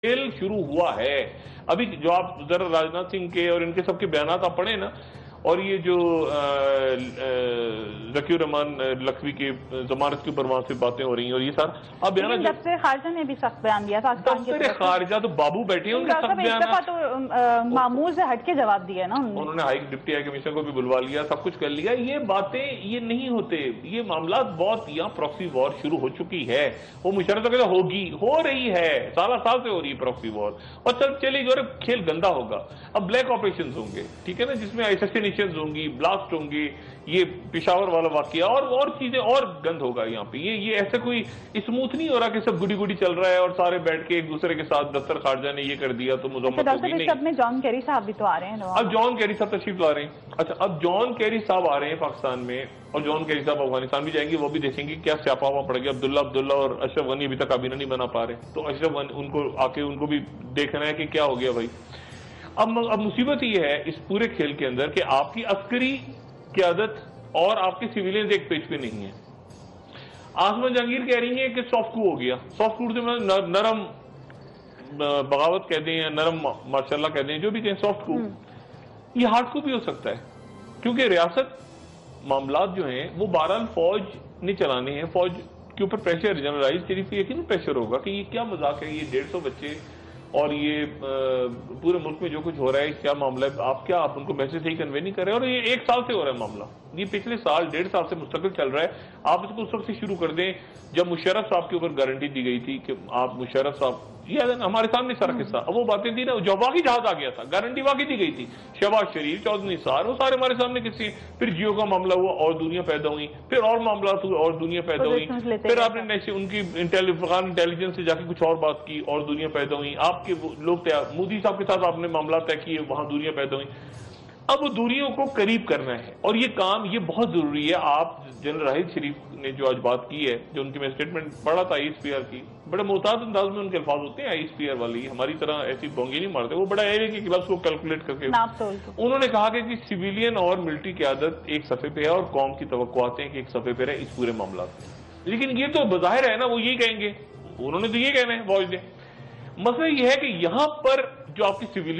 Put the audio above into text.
खेल शुरू हुआ है। अभी जो आप जरा राजनाथ सिंह के और इनके सबके बयानात आप पढ़े ना, और ये जो ज़की रहमान लखवी के जमानत के ऊपर वहां से बातें हो रही हैं और ये सारा अब बयान दफ्तर खारजा ने भी सख्त बयान दिया पाकिस्तान के दफ्तर खारजा तो बाबू बैठे हैं उनके सख्त बयान तो मामूल से हटके जवाब दिया ना उन्होंने डिप्टी हाई कमिश्नर को भी बुलवा लिया, सब कुछ कर लिया। ये बातें ये नहीं होते, ये मामला बहुत यहाँ प्रॉक्सी वॉर शुरू हो चुकी है। वो मुशर्रफ कहते होगी, हो रही है, साल से हो रही है प्रॉक्सी वॉर और चलेगी और खेल गंदा होगा। अब ब्लैक ऑपरेशन होंगे, ठीक है ना, जिसमें असैसिनेशंस होंगी, ब्लास्ट होंगे, ये पेशावर वाला वाकया और चीजें और गंद होगा यहाँ पे। ये ऐसे कोई स्मूथ नहीं हो रहा कि सब गुडी गुडी चल रहा है और सारे बैठ के एक दूसरे के साथ दफ्तर खारजा ने ये कर दिया तो मुजम्मत होगी नहीं। सब में जॉन कैरी साहब भी तो आ रहे हैं। अब जॉन कैरी साहब तशरीफ ला रहे हैं। अच्छा, अब जॉन कैरी साहब आ रहे हैं पाकिस्तान में और जॉन कैरी साहब अफगानिस्तान भी जाएंगे, वो भी देखेंगे क्या स्यापा हुआ पड़ गया। अब्दुल्ला और अशरफ गनी अभी तक काबीना नहीं बना पा रहे, तो अशरफ गनी उनको आके उनको भी देखना है कि क्या हो गया भाई। अब मुसीबत ये है इस पूरे खेल के अंदर कि आपकी अस्करी क़यादत और आपके सिविलियंस एक पेज पे नहीं है। आसमा जहांगीर कह रही है कि सॉफ्ट कू हो गया। सॉफ्ट कू से नरम बगावत कह दें या नरम माशाल्लाह कह दें, जो भी कहें, सॉफ्ट कू। ये हार्ड कू भी हो सकता है क्योंकि रियासत मामलात जो हैं वो बहरहाल फौज ने चलाने हैं। फौज के ऊपर प्रेशर, जनरल राइस शरीफ यकीन प्रेशर होगा कि ये क्या मजाक है, ये 150 बच्चे और ये पूरे मुल्क में जो कुछ हो रहा है क्या मामला है, आप उनको मैसेज सही कन्वे नहीं कर रहे। और ये 1 साल से हो रहा है मामला, ये पिछले साल 1.5 साल से मुस्तकिल चल रहा है। आप इसको उस वक्त से शुरू कर दें जब मुशर्रफ साहब के ऊपर गारंटी दी गई थी कि आप मुशर्रफ साहब, ये हमारे सामने सारा किस्सा, अब वो बातें थी ना, जो वाकई जहाज आ गया था, गारंटी वाकई दी गई थी, शहबाज शरीफ, चौधरी निसार, वो सारे हमारे सामने किस्से। फिर जियो का मामला हुआ और दुनिया पैदा हुई, फिर और मामला हुए और दुनिया पैदा हुई, फिर आपने उनकी अफगान इंटेलिजेंस से जाके कुछ और बात की और दुनिया पैदा हुई। आपके लोग मोदी साहब के साथ आपने मामला तय किए, वहां दुनिया पैदा हुई। अब दूरियों को करीब करना है और ये काम ये बहुत जरूरी है। आप जनरल राहिद शरीफ ने जो आज बात की है, जो उनकी मैं स्टेटमेंट पढ़ा था ISPR की, बड़े मोहतात अंदाज में उनके अल्फाज होते हैं ISPR वाली, हमारी तरह ऐसी बोंगी नहीं मारते, वो बड़ा एरिया के क्लब्स को कैलकुलेट करके उन्होंने कहा कि सिविलियन और मिलिट्री क़यादत एक सफ़े पे है और कौम की तवक्कुआतें हैं कि एक सफ़े पे रहे इस पूरे मामला में। लेकिन ये तो बज़ाहिर है ना, वो यही कहेंगे, उन्होंने तो ये कहना है फौज ने। मसला ये है कि यहां पर जो आपकी सिविलियन